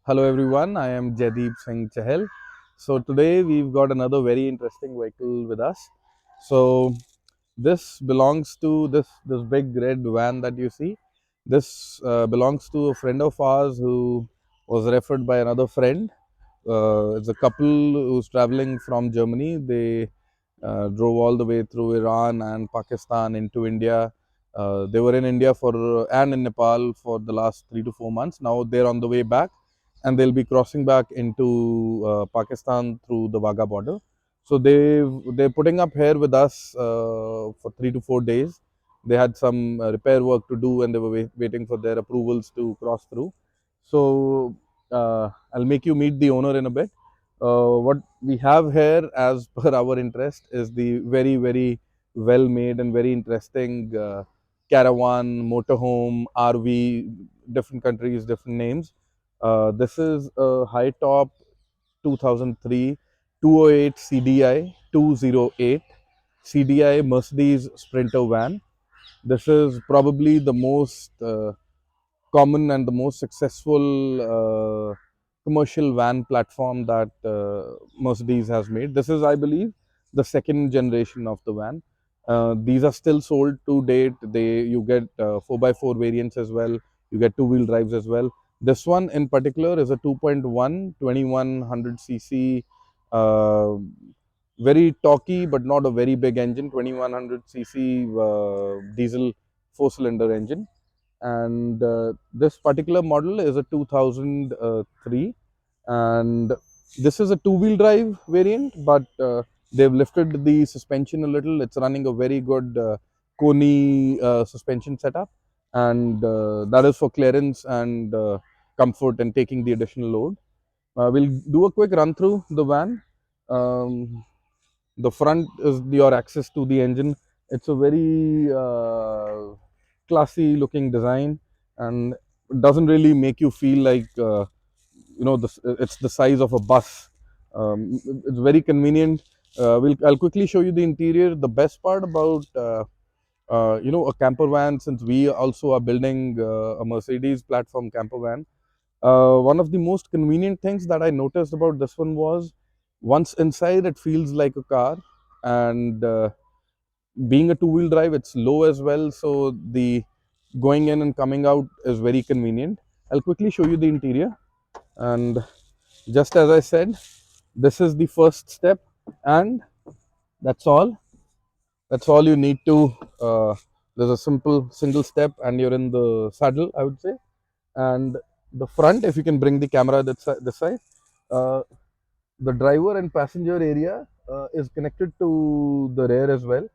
Hello everyone, I am Jaideep Singh Chahal. So today we've got another very interesting vehicle with us. So this belongs to this big red van that you see. This belongs to a friend of ours who was referred by another friend. It's a couple who's traveling from Germany. They drove all the way through Iran and Pakistan into India. They were in India for and in Nepal for the last 3 to 4 months. Now they're on the way back, and they'll be crossing back into Pakistan through the Wagah border. So they're putting up here with us for 3 to 4 days. They had some repair work to do, and they were waiting for their approvals to cross through. So I'll make you meet the owner in a bit. What we have here, as per our interest, is the very well made and very interesting caravan, motorhome, RV, different countries, different names. This is a high top 2003 208 CDI 208 CDI Mercedes Sprinter van. This is probably the most common and the most successful commercial van platform that Mercedes has made. This is, I believe, the second generation of the van. These are still sold to date. You get 4x4 variants as well. You get two-wheel drives as well. This one in particular is a 2.1 2100cc, very torquey but not a very big engine, 2100cc diesel four-cylinder engine. And this particular model is a 2003, and this is a two-wheel drive variant, but they've lifted the suspension a little. It's running a very good Koni suspension setup, and that is for clearance and comfort and taking the additional load. We'll do a quick run through the van. um, the front is your access to the engine. It's a very classy looking design, and it doesn't really make you feel like it's the size of a bus. It's very convenient. I'll quickly show you the interior. The best part about a camper van, since we also are building a Mercedes platform camper van, one of the most convenient things that I noticed about this one was, once inside, it feels like a car, and being a two-wheel drive, it's low as well, so the going in and coming out is very convenient. I'll quickly show you the interior, and just as I said, this is the first step, and that's all. That's all you need to. There's a simple single step, and you're in the saddle, I would say. And the front, if you can bring the camera this side, uh, the driver and passenger area is connected to the rear as well,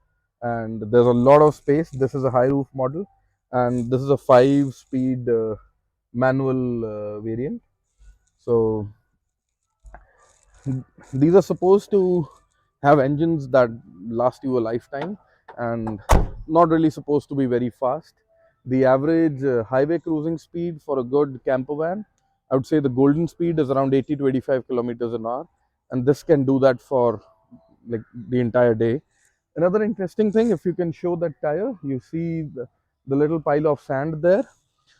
and there's a lot of space. This is a high roof model, and this is a 5-speed manual variant. So these are supposed to have engines that last you a lifetime, and not really supposed to be very fast. The average highway cruising speed for a good camper van, I would say the golden speed is around 80 to 85 kilometers an hour, and this can do that for like the entire day. Another interesting thing, if you can show that tire, you see the little pile of sand there.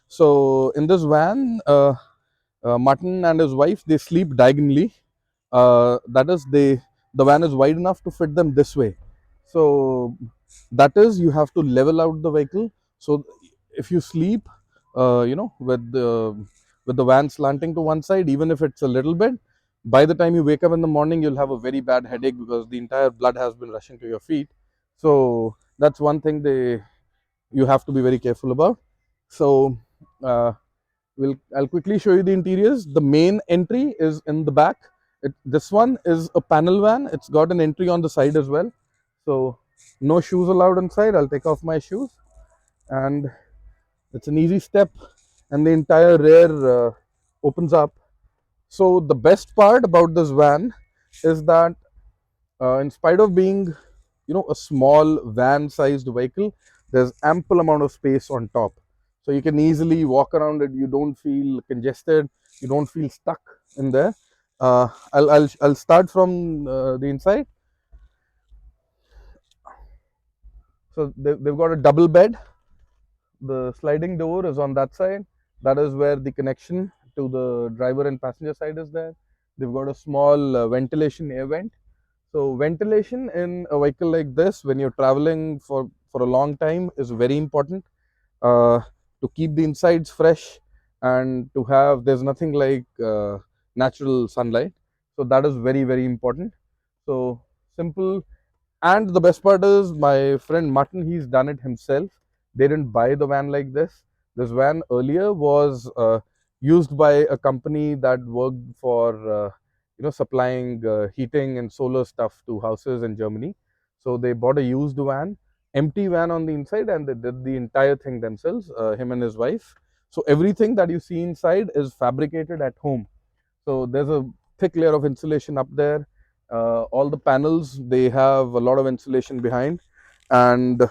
So in this van, Martin and his wife, they sleep diagonally. That is, the van is wide enough to fit them this way. So that is, you have to level out the vehicle. So if you sleep, with the van slanting to one side, even if it's a little bit, by the time you wake up in the morning, you'll have a very bad headache because the entire blood has been rushing to your feet. So that's one thing you have to be very careful about. So uh, I'll quickly show you the interiors. The main entry is in the back. This one is a panel van. It's got an entry on the side as well. So no shoes allowed inside. I'll take off my shoes, and it's an easy step, and the entire rear opens up. So the best part about this van is that, in spite of being, a small van sized vehicle, there's ample amount of space on top, so you can easily walk around it. You don't feel congested, you don't feel stuck in there. I'll start from the inside. So they've got a double bed. The sliding door is on that side. That is where the connection to the driver and passenger side is there. They've got a small ventilation air vent. So ventilation in a vehicle like this, when you're traveling for a long time, is very important uh, to keep the insides fresh and to have. There's nothing like natural sunlight, so that is very very important. So simple. And the best part is my friend Martin, he's done it himself. They didn't buy the van like this. This van earlier was used by a company that worked for supplying heating and solar stuff to houses in Germany. So they bought a used van, empty van on the inside, and they did the entire thing themselves, him and his wife. So everything that you see inside is fabricated at home. So there's a thick layer of insulation up there. All the panels, they have a lot of insulation behind, and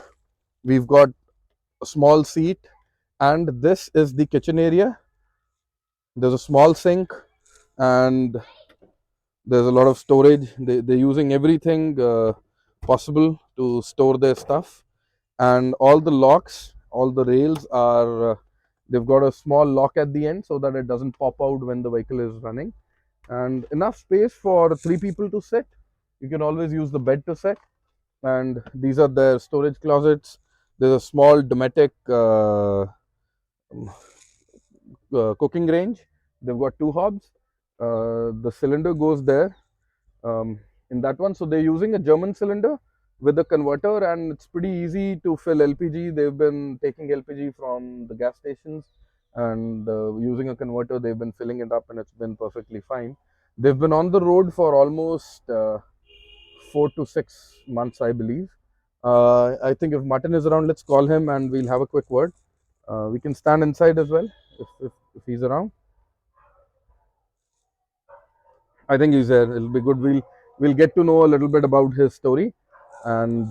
we've got a small seat, and this is the kitchen area. There's a small sink, and there's a lot of storage. They're using everything possible to store their stuff, and all the locks, all the rails are they've got a small lock at the end so that it doesn't pop out when the vehicle is running, and enough space for 3 people to sit. You can always use the bed to sit, and these are their storage closets. There's a small Dometic cooking range. They've got 2 hobs. The cylinder goes there in that one. So they're using a German cylinder with a converter, and it's pretty easy to fill LPG. They've been taking LPG from the gas stations and using a converter, they've been filling it up, and it's been perfectly fine. They've been on the road for almost 4 to 6 months, I believe. I think if Martin is around, let's call him and we'll have a quick word. We can stand inside as well if he's around. I think he's there. It'll be good. We'll get to know a little bit about his story and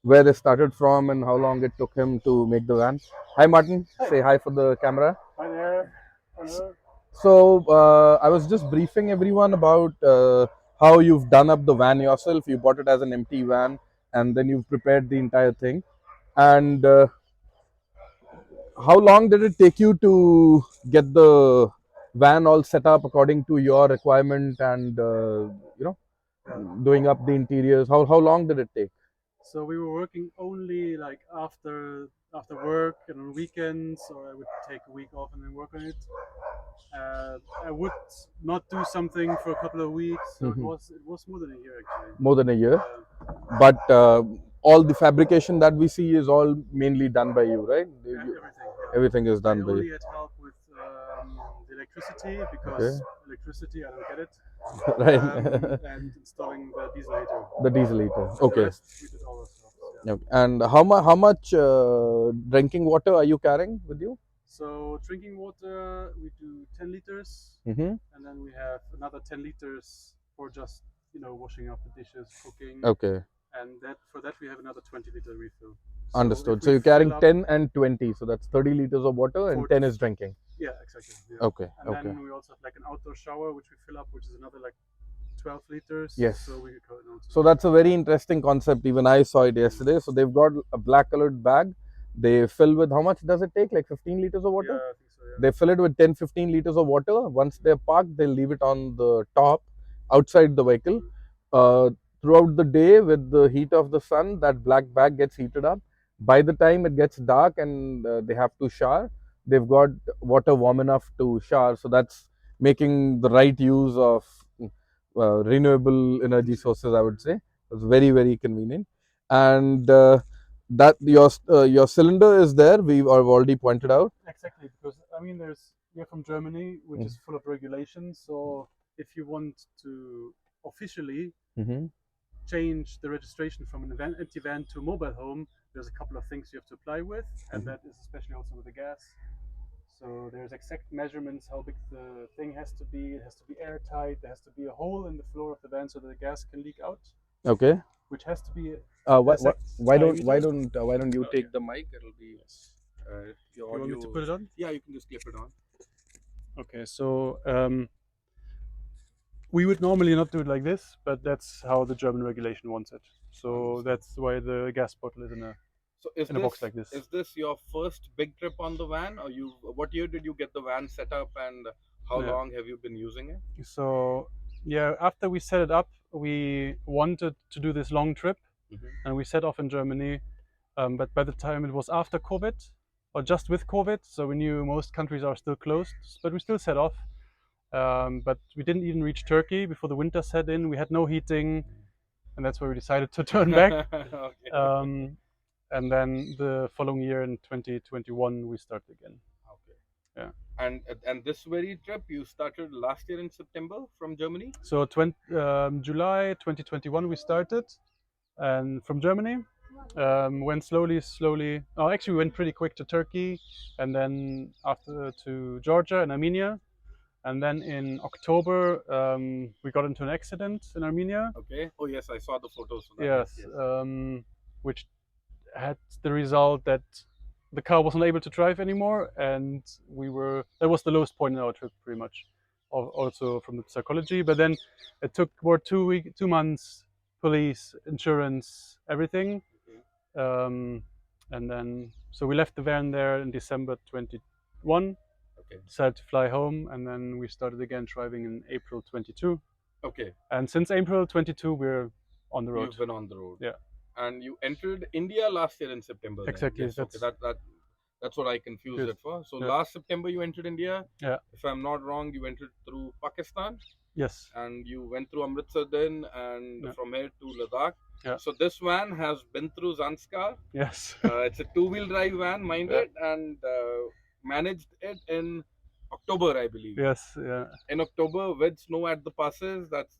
where they started from and how long it took him to make the van. Hi, Martin. Hi. Say hi for the camera. Hi there. Hello. So I was just briefing everyone about how you've done up the van yourself. You bought it as an empty van, and then you've prepared the entire thing. And how long did it take you to get the van all set up according to your requirement and doing up the interiors? How long did it take? So we were working only like after work and on weekends, or I would take a week off and then work on it. I would not do something for a couple of weeks, so it was more than a year actually. More than a year. But all the fabrication that we see is all mainly done by you, right? Everything. Everything is done I by only you. had help with the electricity because electricity I don't get it, Right. and installing the diesel heater. The diesel heater. The Okay. rest we did all ourselves. Yeah. Okay. And how much drinking water are you carrying with you? So drinking water, we do 10 liters, Mm-hmm. and then we have another 10 liters for just washing up the dishes, cooking, Okay. and for that we have another 20-liter refill. Understood. if So we you're carrying fill up 10 and 20. So that's 30 liters of water and 10 is drinking. Yeah, exactly. Yeah. Okay. And Okay. then we also have like an outdoor shower which we fill up, which is another like 12 liters. Yes. So we could So that's a very interesting concept. Even I saw it yesterday. So they've got a black colored bag. They fill with, how much does it take? Like 15 liters of water? Yeah, I think so. Yeah. They fill it with 10-15 liters of water. Once they're parked, they'll leave it on the top outside the vehicle. Throughout the day, with the heat of the sun, that black bag gets heated up. By the time it gets dark and they have to shower, they've got water warm enough to shower. So that's making the right use of renewable energy sources, I would say. It's very very convenient. And that your cylinder is there. We've already pointed out. Exactly, because I mean, we're from Germany, which is full of regulations. So if you want to officially change the registration from an empty van to a mobile home, there's a couple of things you have to apply with, and that is especially also with the gas. So there's exact measurements how big the thing has to be. It has to be airtight. There has to be a hole in the floor of the van so that the gas can leak out. Okay. Which has to be. Why don't you take the mic? It'll be. You want me to put it on? Yeah, you can just clip it on. Okay, so we would normally not do it like this, but that's how the German regulation wants it. So that's why the gas bottle is in there. So is in a box this like this. is this your first big trip on the van, or you? What year did you get the van set up, and how Yeah. long have you been using it? So yeah, after we set it up, we wanted to do this long trip, and we set off in Germany. But by the time it was after COVID, or just with COVID, so we knew most countries are still closed, but we still set off. But we didn't even reach Turkey before the winter set in. We had no heating, and that's where we decided to turn back. Okay. And then the following year in 2021, we started again. Okay. Yeah. And this very trip you started last year in September from Germany. So July 2021 we started, and from Germany went slowly. Oh, actually, we went pretty quick to Turkey, and then after to Georgia and Armenia, and then in October we got into an accident in Armenia. Okay. Oh yes, I saw the photos of that. Yes, Yes. which had the result that the car wasn't able to drive anymore, and that was the lowest point in our trip, pretty much. Also from the psychology, but then it took more 2 months, police, insurance, everything. Um, and then so we left the van there in December 21. Okay. Decided to fly home, and then we started again driving in April 22. Okay. And since April 22, we're on the road. You've been on the road. Yeah. And you entered India last year in September. Then. Exactly. Yes, okay. That's what I confused Good. it for. So Yeah. last September you entered India. Yeah. If I'm not wrong, you entered through Pakistan. Yes. And you went through Amritsar then, and Yeah. from here to Ladakh. Yeah. So this van has been through Zanskar. Yes. It's a two-wheel drive van, mind Yeah. it, and managed it in October, I believe. Yes. Yeah. In October with snow at the passes. That's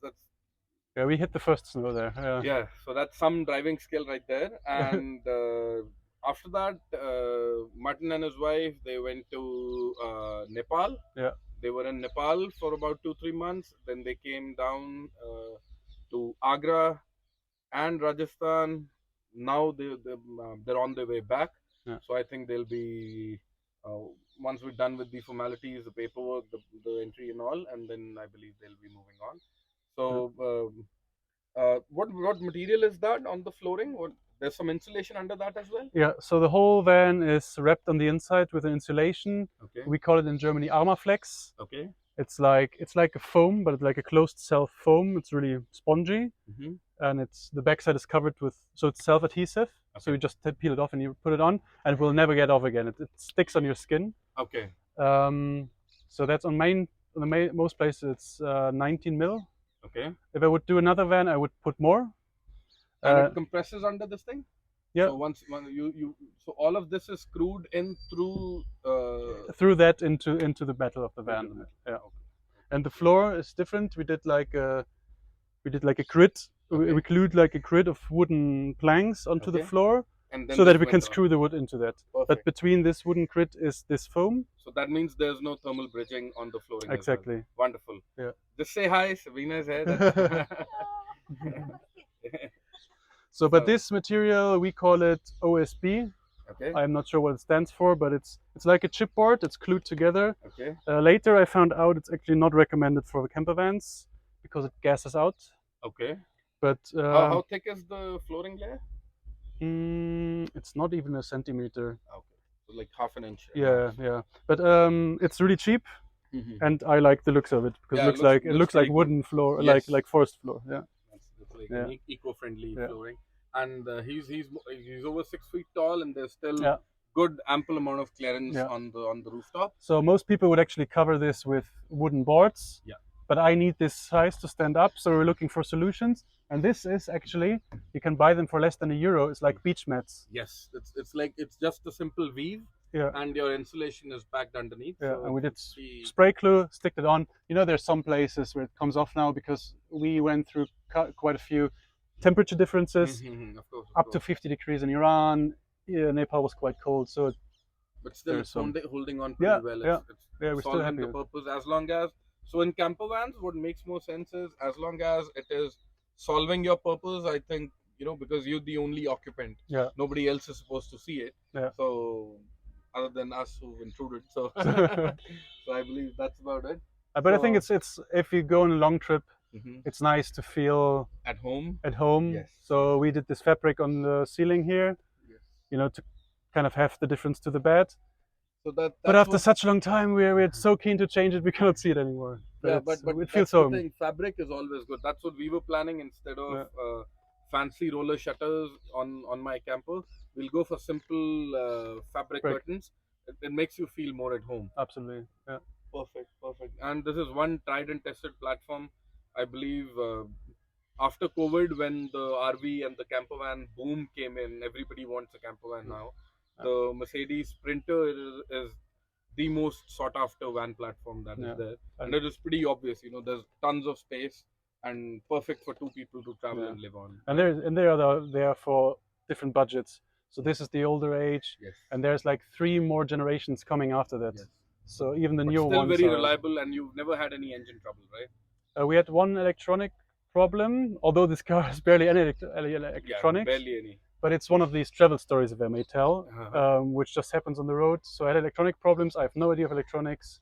Yeah. We hit the first snow there. Yeah. yeah. So that's some driving skill right there. And after that, Martin and his wife, they went to Nepal. Yeah. They were in Nepal for about 2-3 months. Then they came down to Agra and Rajasthan. Now they're on their way back. Yeah. So I think they'll be once we're done with the formalities, the paperwork, the entry and all, and then I believe they'll be moving on. So what material is that on the flooring? There's some insulation under that as well. Yeah. So the whole van is wrapped on the inside with an insulation. Okay. We call it in Germany Armaflex. Okay. It's like a foam, but it's like a closed cell foam. It's really spongy, and the backside is covered with, so it's self-adhesive. Okay. So you just peel it off and you put it on, and it will never get off again. It sticks on your skin. Okay. So that's most places it's 19 mil. Okay. If I would do another van, I would put more. And it compresses under this thing. Yeah. So once so all of this is screwed in through that into the metal of the van. Yeah. Okay. And the floor is different. We did like a grid. Okay. We glued like a grid of wooden planks onto the floor, and so that we can screw the wood into that. Perfect. But between this wooden grid is this foam. So that means there's no thermal bridging on the flooring. Exactly. Well. Wonderful. Yeah. Just say hi. Sabina's here. So, but this material, we call it OSB. Okay. I'm not sure what it stands for, but it's like a chipboard. It's glued together. Okay. Later, I found out it's actually not recommended for camper vans because it gases out. Okay. But how thick is the flooring layer? It's not even a centimeter. Okay. So like half an inch. Yeah, yeah. But it's really cheap, and I like the looks of it because it looks like wooden floor, yes. like forest floor. Yeah. It's like eco-friendly flooring, and he's over 6 feet tall, and there's still good ample amount of clearance on the rooftop. So most people would actually cover this with wooden boards. Yeah. But I need this size to stand up, so we're looking for solutions. And this is actually, you can buy them for less than €1. It's like beach mats. Yes, it's just a simple weave. Yeah. And your insulation is backed underneath. Yeah, so and we did spray glue, stick it on. You know, there's some places where it comes off now because we went through quite a few temperature differences. Of course, up to 50 degrees in Iran. Yeah, Nepal was quite cold, so. But still, it's holding on pretty well. It's we're still happy. The purpose as long as. So in camper vans, what makes more sense is as long as it is solving your purpose, I think, because you're the only occupant. Yeah. Nobody else is supposed to see it. Yeah. So other than us who've intruded. So so I believe that's about it. But I think it's if you go on a long trip, it's nice to feel at home. Yes. So we did this fabric on the ceiling here. Yes. to kind of have the difference to the bed. So But that's after what. such a long time, we're so keen to change it, we cannot see it anymore. Yeah, but It feels that's the home. thing. Fabric is always good. That's what we were planning. Instead of Yeah, fancy roller shutters on my camper, we'll go for simple fabric right. curtains. It makes you feel more at home. Absolutely. Yeah. Perfect, perfect. And this is one tried and tested platform. I believe after COVID, when the RV and the camper van boom came in, everybody wants a camper van now. Yeah. The Mercedes Sprinter is the most sought after van platform that is Yeah. there, and it is pretty obvious. There's tons of space and perfect for two people to travel Yeah. and live on. And they are for different budgets. So this is the older age, Yes. and there's like 3 more generations coming after that. Yes. So even the But newer still ones very are. reliable, and you've never had any engine trouble, right? We had one electronic problem, although this car has barely any Yeah, electronics. barely any. But it's one of these travel stories, if I may tell, Uh-huh. which just happens on the road. So I had electronic problems. I have no idea of electronics.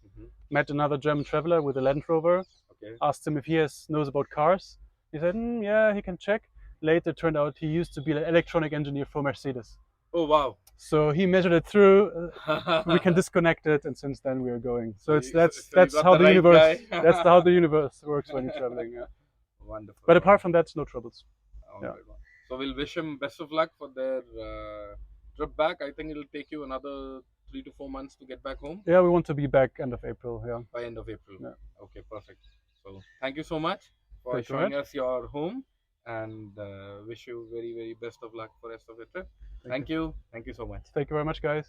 Met another German traveler with a Land Rover. Okay. Asked him if he knows about cars. He said, yeah, he can check. Later, turned out he used to be an electronic engineer for Mercedes. Oh wow. So he measured it through. We can disconnect it, and since then we are going. So So that's you got how the the right universe. guy. That's how the universe works when you're traveling. Yeah. Wonderful. But apart Wonderful. from that, no troubles. All Yeah. right. So we'll wish him best of luck for their trip back. I think it'll take you another 3 to 4 months to get back home. Yeah, we want to be back end of April. Yeah. By end of April. Yeah. Okay, perfect. So thank you so much for Thank you showing very much. us your home, and wish you very very best of luck for rest of the trip. Thank you. Thank you so much. Thank you very much, guys.